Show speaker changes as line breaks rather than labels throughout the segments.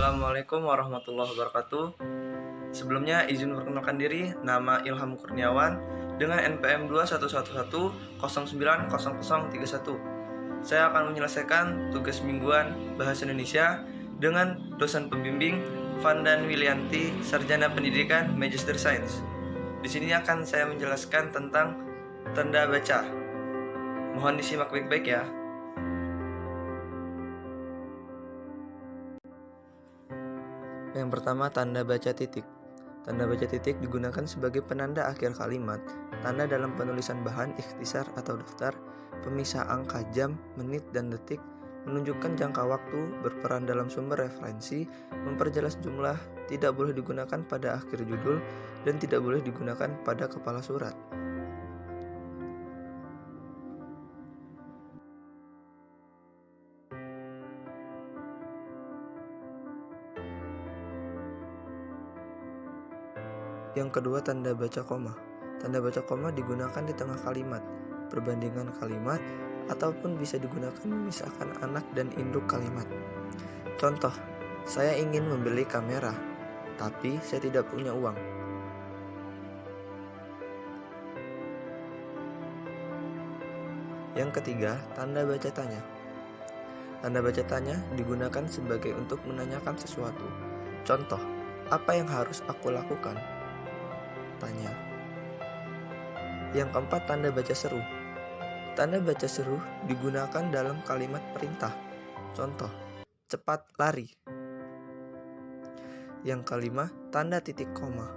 Assalamualaikum warahmatullahi wabarakatuh. Sebelumnya izin perkenalkan diri, nama Ilham Kurniawan dengan NPM 2111090031. Saya akan menyelesaikan tugas mingguan Bahasa Indonesia dengan dosen pembimbing Vandan Wilianti, Sarjana Pendidikan Magister Sains. Di sini akan saya menjelaskan tentang tanda baca. Mohon disimak baik-baik ya. Yang pertama, tanda baca titik. Tanda baca titik digunakan sebagai penanda akhir kalimat, tanda dalam penulisan bahan, ikhtisar atau daftar, pemisah angka jam, menit, dan detik, menunjukkan jangka waktu, berperan dalam sumber referensi, memperjelas jumlah, tidak boleh digunakan pada akhir judul, dan tidak boleh digunakan pada kepala surat. Yang kedua, tanda baca koma. Tanda baca koma digunakan di tengah kalimat, perbandingan kalimat, ataupun bisa digunakan memisahkan anak dan induk kalimat. Contoh, saya ingin membeli kamera, tapi saya tidak punya uang. Yang ketiga, tanda baca tanya. Tanda baca tanya digunakan sebagai untuk menanyakan sesuatu. Contoh, apa yang harus aku lakukan? Tanya. Yang keempat, tanda baca seru. Tanda baca seru digunakan dalam kalimat perintah. Contoh, cepat lari. Yang kelima, tanda titik koma.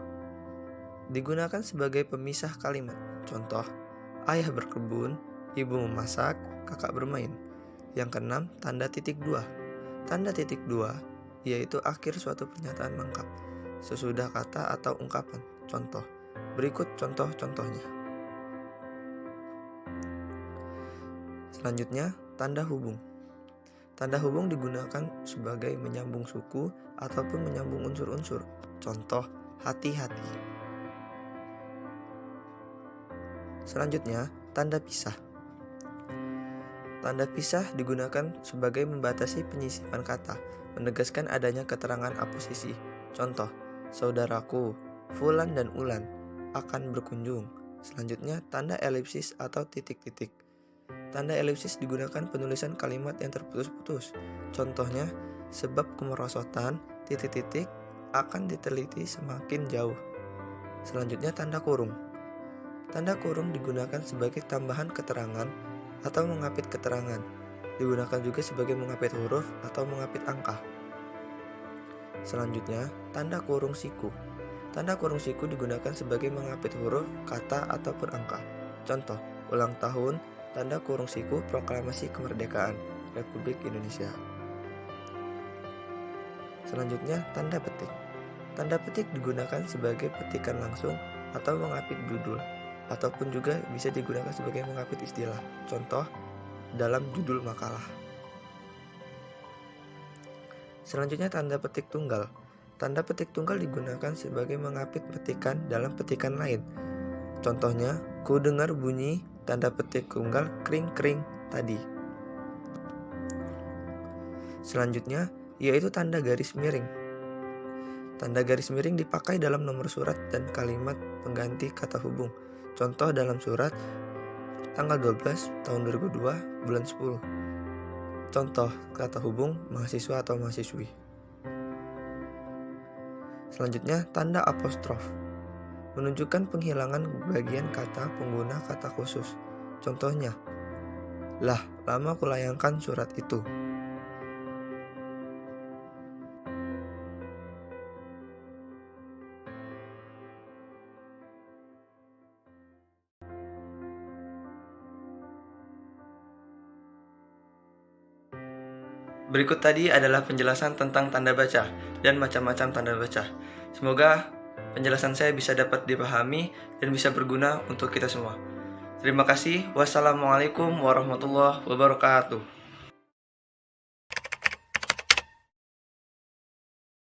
Digunakan sebagai pemisah kalimat. Contoh, ayah berkebun, ibu memasak, kakak bermain. Yang keenam, tanda titik dua. Tanda titik dua yaitu akhir suatu pernyataan lengkap sesudah kata atau ungkapan. Contoh, berikut contoh-contohnya. Selanjutnya, tanda hubung. Tanda hubung digunakan sebagai menyambung suku ataupun menyambung unsur-unsur. Contoh, hati-hati. Selanjutnya, tanda pisah. Tanda pisah digunakan sebagai membatasi penyisipan kata, menegaskan adanya keterangan aposisi. Contoh, saudaraku, Fulan dan Ulan akan berkunjung. Selanjutnya, tanda elipsis atau titik-titik. Tanda elipsis digunakan penulisan kalimat yang terputus-putus. Contohnya, sebab kemerosotan titik-titik akan diteliti semakin jauh. Selanjutnya, tanda kurung. Tanda kurung digunakan sebagai tambahan keterangan atau mengapit keterangan. Digunakan juga sebagai mengapit huruf atau mengapit angka. Selanjutnya, tanda kurung siku. Tanda kurung siku digunakan sebagai mengapit huruf, kata, ataupun angka. Contoh, ulang tahun, tanda kurung siku proklamasi kemerdekaan Republik Indonesia. Selanjutnya, tanda petik. Tanda petik digunakan sebagai petikan langsung atau mengapit judul, ataupun juga bisa digunakan sebagai mengapit istilah. Contoh, dalam judul makalah. Selanjutnya, tanda petik tunggal. Tanda petik tunggal digunakan sebagai mengapit petikan dalam petikan lain. Contohnya, ku dengar bunyi tanda petik tunggal kring-kring tadi. Selanjutnya, yaitu tanda garis miring. Tanda garis miring dipakai dalam nomor surat dan kalimat pengganti kata hubung. Contoh dalam surat tanggal 12 tahun 2002 bulan 10. Contoh kata hubung mahasiswa atau mahasiswi. Selanjutnya, tanda apostrof menunjukkan penghilangan bagian kata pengguna kata khusus. Contohnya, lah, lama kulayangkan surat itu. Berikut tadi adalah penjelasan tentang tanda baca dan macam-macam tanda baca. Semoga penjelasan saya bisa dapat dipahami dan bisa berguna untuk kita semua. Terima kasih. Wassalamualaikum warahmatullahi wabarakatuh.